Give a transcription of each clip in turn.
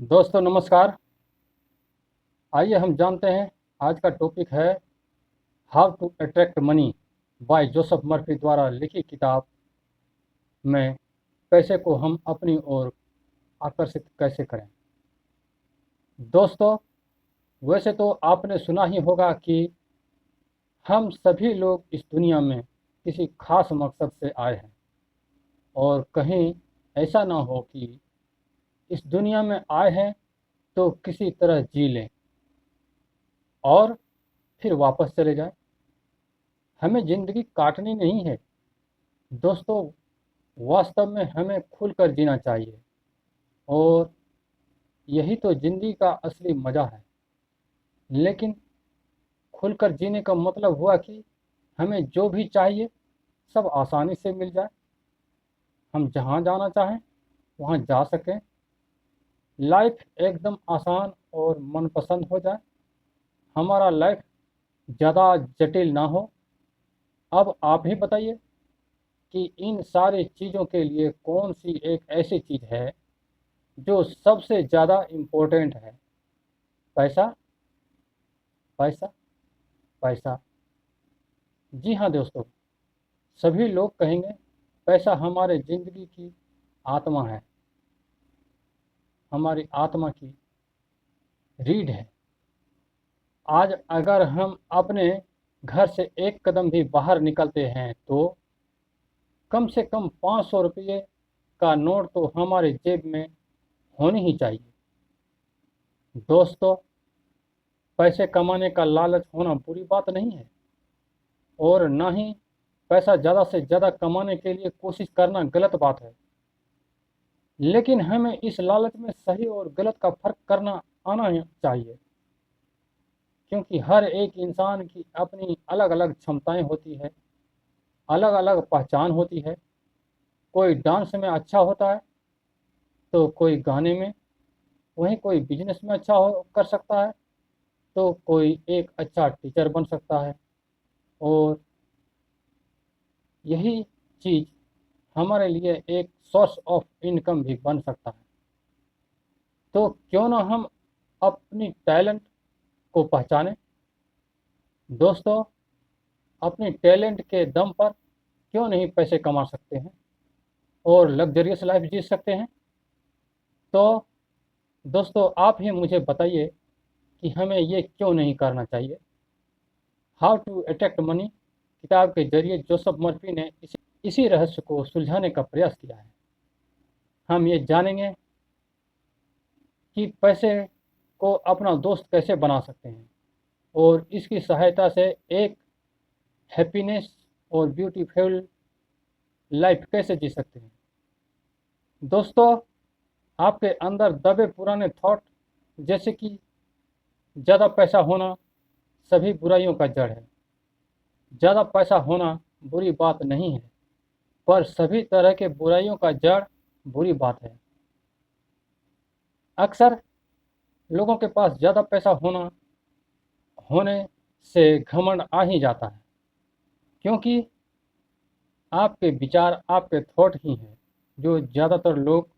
दोस्तों नमस्कार। आइए हम जानते हैं आज का टॉपिक है how to attract money by Joseph Murphy द्वारा लिखी किताब में पैसे को हम अपनी ओर आकर्षित कैसे करें। दोस्तों, वैसे तो आपने सुना ही होगा कि हम सभी लोग इस दुनिया में किसी खास मकसद से आए हैं और कहीं ऐसा ना हो कि इस दुनिया में आए हैं तो किसी तरह जी लें और फिर वापस चले जाएं। हमें ज़िंदगी काटनी नहीं है दोस्तों, वास्तव में हमें खुलकर जीना चाहिए और यही तो ज़िंदगी का असली मज़ा है। लेकिन खुलकर जीने का मतलब हुआ कि हमें जो भी चाहिए सब आसानी से मिल जाए, हम जहाँ जाना चाहें वहाँ जा सकें, लाइफ एकदम आसान और मनपसंद हो जाए, हमारा लाइफ ज़्यादा जटिल ना हो। अब आप ही बताइए कि इन सारी चीज़ों के लिए कौन सी एक ऐसी चीज़ है जो सबसे ज़्यादा इम्पोर्टेंट है। पैसा, पैसा, पैसा। जी हाँ दोस्तों, सभी लोग कहेंगे पैसा हमारे ज़िंदगी की आत्मा है, हमारी आत्मा की रीढ़ है। आज अगर हम अपने घर से एक कदम भी बाहर निकलते हैं तो कम से कम 500 रुपये का नोट तो हमारे जेब में होनी ही चाहिए। दोस्तों, पैसे कमाने का लालच होना बुरी बात नहीं है और ना ही पैसा ज़्यादा से ज़्यादा कमाने के लिए कोशिश करना गलत बात है। लेकिन हमें इस लालच में सही और गलत का फ़र्क करना आना चाहिए, क्योंकि हर एक इंसान की अपनी अलग अलग क्षमताएं होती है, अलग अलग पहचान होती है। कोई डांस में अच्छा होता है तो कोई गाने में, वहीं कोई बिजनेस में अच्छा हो कर सकता है तो कोई एक अच्छा टीचर बन सकता है और यही चीज़ हमारे लिए एक सोर्स ऑफ इनकम भी बन सकता है। तो क्यों ना हम अपनी टैलेंट को पहचानें। दोस्तों, अपनी टैलेंट के दम पर क्यों नहीं पैसे कमा सकते हैं और लग्जरियस लाइफ जी सकते हैं। तो दोस्तों, आप ही मुझे बताइए कि हमें ये क्यों नहीं करना चाहिए। हाउ टू अट्रैक्ट मनी किताब के जरिए जोसेफ मर्फी ने इसी रहस्य को सुलझाने का प्रयास किया है। हम ये जानेंगे कि पैसे को अपना दोस्त कैसे बना सकते हैं और इसकी सहायता से एक हैप्पीनेस और ब्यूटीफुल लाइफ कैसे जी सकते हैं। दोस्तों, आपके अंदर दबे पुराने थॉट जैसे कि ज़्यादा पैसा होना सभी बुराइयों का जड़ है। ज़्यादा पैसा होना बुरी बात नहीं है, पर सभी तरह के बुराइयों का जड़ बुरी बात है। अक्सर लोगों के पास ज़्यादा पैसा होने से घमंड आ ही जाता है, क्योंकि आपके विचार, आपके थॉट ही हैं जो ज़्यादातर लोग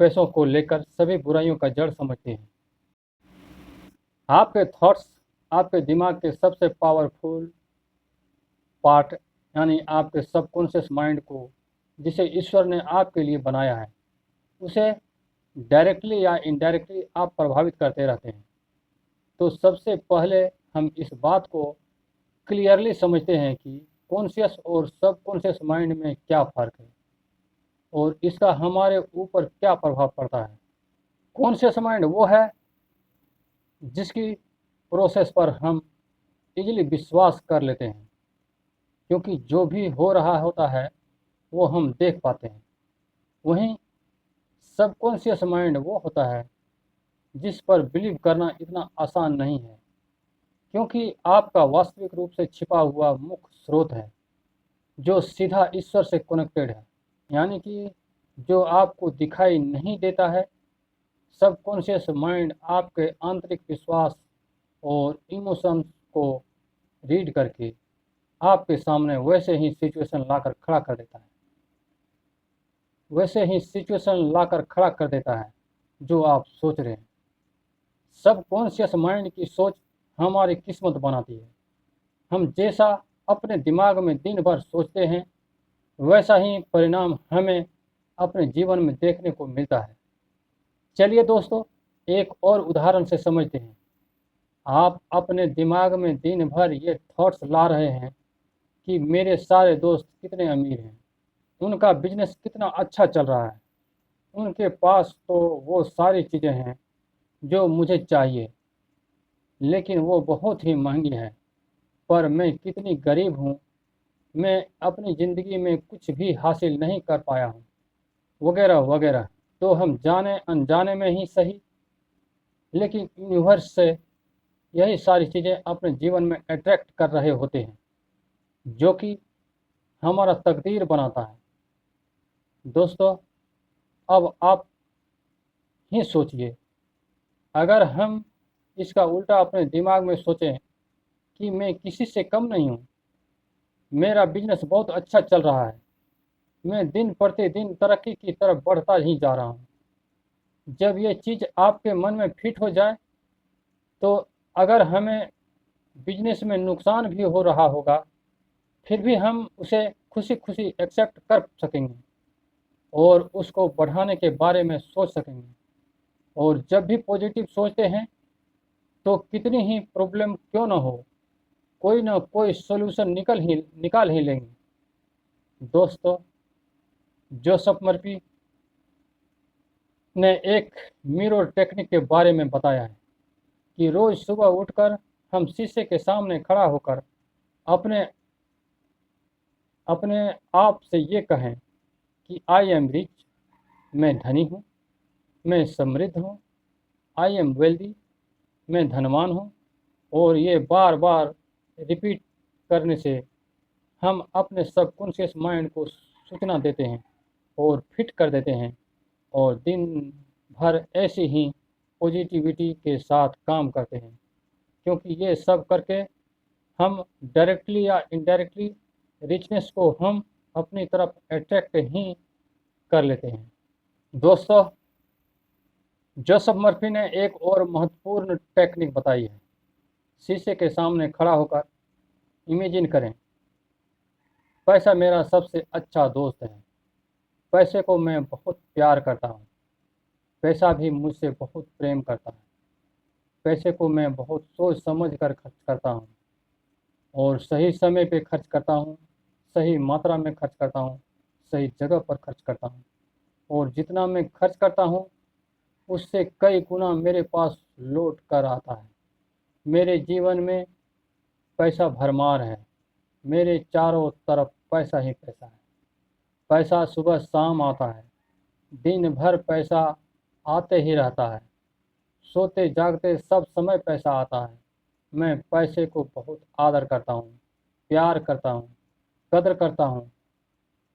पैसों को लेकर सभी बुराइयों का जड़ समझते हैं। आपके थॉट्स आपके दिमाग के सबसे पावरफुल पार्ट, यानी आपके सबकॉन्शियस माइंड को, जिसे ईश्वर ने आपके लिए बनाया है, उसे डायरेक्टली या इनडायरेक्टली आप प्रभावित करते रहते हैं। तो सबसे पहले हम इस बात को क्लियरली समझते हैं कि कॉन्शियस और सबकॉन्शियस माइंड में क्या फ़र्क है और इसका हमारे ऊपर क्या प्रभाव पड़ता है। कॉन्शियस माइंड वो है जिसकी प्रोसेस पर हम इजीली विश्वास कर लेते हैं, क्योंकि जो भी हो रहा होता है वो हम देख पाते हैं। वहीं सबकॉन्शियस माइंड वो होता है जिस पर बिलीव करना इतना आसान नहीं है, क्योंकि आपका वास्तविक रूप से छिपा हुआ मुख्य स्रोत है जो सीधा ईश्वर से कनेक्टेड है, यानी कि जो आपको दिखाई नहीं देता है। सबकॉन्शियस माइंड आपके आंतरिक विश्वास और इमोशंस को रीड करके आपके सामने वैसे ही सिचुएशन लाकर खड़ा कर देता है, वैसे ही सिचुएशन लाकर खड़ा कर देता है जो आप सोच रहे हैं। सबकॉन्शियस माइंड की सोच हमारी किस्मत बनाती है। हम जैसा अपने दिमाग में दिन भर सोचते हैं, वैसा ही परिणाम हमें अपने जीवन में देखने को मिलता है। चलिए दोस्तों, एक और उदाहरण से समझते हैं। आप अपने दिमाग में दिन भर ये थॉट्स ला रहे हैं कि मेरे सारे दोस्त कितने अमीर हैं, उनका बिजनेस कितना अच्छा चल रहा है, उनके पास तो वो सारी चीज़ें हैं जो मुझे चाहिए, लेकिन वो बहुत ही महंगी हैं। पर मैं कितनी गरीब हूँ, मैं अपनी ज़िंदगी में कुछ भी हासिल नहीं कर पाया हूँ, वगैरह वगैरह। तो हम जाने अनजाने में ही सही, लेकिन यूनिवर्स से यही सारी चीज़ें अपने जीवन में अट्रैक्ट कर रहे होते हैं, जो कि हमारा तकदीर बनाता है। दोस्तों, अब आप ही सोचिए, अगर हम इसका उल्टा अपने दिमाग में सोचें कि मैं किसी से कम नहीं हूँ, मेरा बिजनेस बहुत अच्छा चल रहा है, मैं दिन प्रतिदिन तरक्की की तरफ बढ़ता ही जा रहा हूँ। जब ये चीज़ आपके मन में फिट हो जाए, तो अगर हमें बिजनेस में नुकसान भी हो रहा होगा, फिर भी हम उसे खुशी खुशी एक्सेप्ट कर सकेंगे और उसको बढ़ाने के बारे में सोच सकेंगे। और जब भी पॉजिटिव सोचते हैं, तो कितनी ही प्रॉब्लम क्यों ना हो, कोई ना कोई सोल्यूशन निकाल ही लेंगे। दोस्तों, जोसेफ मर्फी ने एक मिरर टेक्निक के बारे में बताया है कि रोज़ सुबह उठकर हम शीशे के सामने खड़ा होकर अपने अपने आप से ये कहें कि आई एम रिच, मैं धनी हूँ, मैं समृद्ध हूँ, आई एम वेल्दी, मैं धनवान हूँ। और ये बार बार रिपीट करने से हम अपने सबकॉन्शियस माइंड को सूचना देते हैं और फिट कर देते हैं, और दिन भर ऐसी ही पॉजिटिविटी के साथ काम करते हैं। क्योंकि ये सब करके हम डायरेक्टली या इनडायरेक्टली रिचनेस को हम अपनी तरफ अट्रैक्ट ही कर लेते हैं। दोस्तों, जोसेफ मर्फी ने एक और महत्वपूर्ण टेक्निक बताई है। शीशे के सामने खड़ा होकर इमेजिन करें, पैसा मेरा सबसे अच्छा दोस्त है, पैसे को मैं बहुत प्यार करता हूँ, पैसा भी मुझसे बहुत प्रेम करता है, पैसे को मैं बहुत सोच समझ कर खर्च करता हूँ और सही समय पे खर्च करता हूँ, सही मात्रा में खर्च करता हूँ, सही जगह पर खर्च करता हूँ। और जितना मैं खर्च करता हूँ, उससे कई गुना मेरे पास लौट कर आता है। मेरे जीवन में पैसा भरमार है, मेरे चारों तरफ पैसा ही पैसा है। पैसा सुबह शाम आता है, दिन भर पैसा आते ही रहता है, सोते जागते सब समय पैसा आता है। मैं पैसे को बहुत आदर करता हूँ, प्यार करता हूँ, कदर करता हूँ।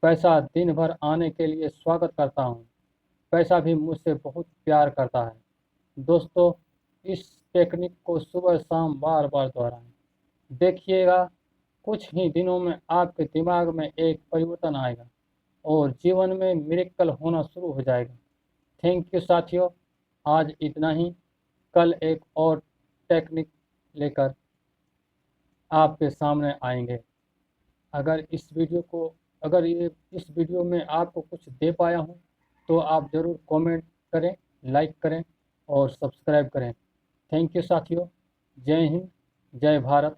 पैसा दिन भर आने के लिए स्वागत करता हूँ, पैसा भी मुझसे बहुत प्यार करता है। दोस्तों, इस टेक्निक को सुबह शाम बार बार दोहराएं, देखिएगा कुछ ही दिनों में आपके दिमाग में एक परिवर्तन आएगा और जीवन में मिरेकल होना शुरू हो जाएगा। थैंक यू साथियों, आज इतना ही। कल एक और टेक्निक लेकर आपके सामने आएंगे। अगर इस वीडियो को अगर ये इस वीडियो में आपको कुछ दे पाया हूँ, तो आप ज़रूर कमेंट करें, लाइक करें और सब्सक्राइब करें। थैंक यू साथियों। जय हिंद, जय भारत।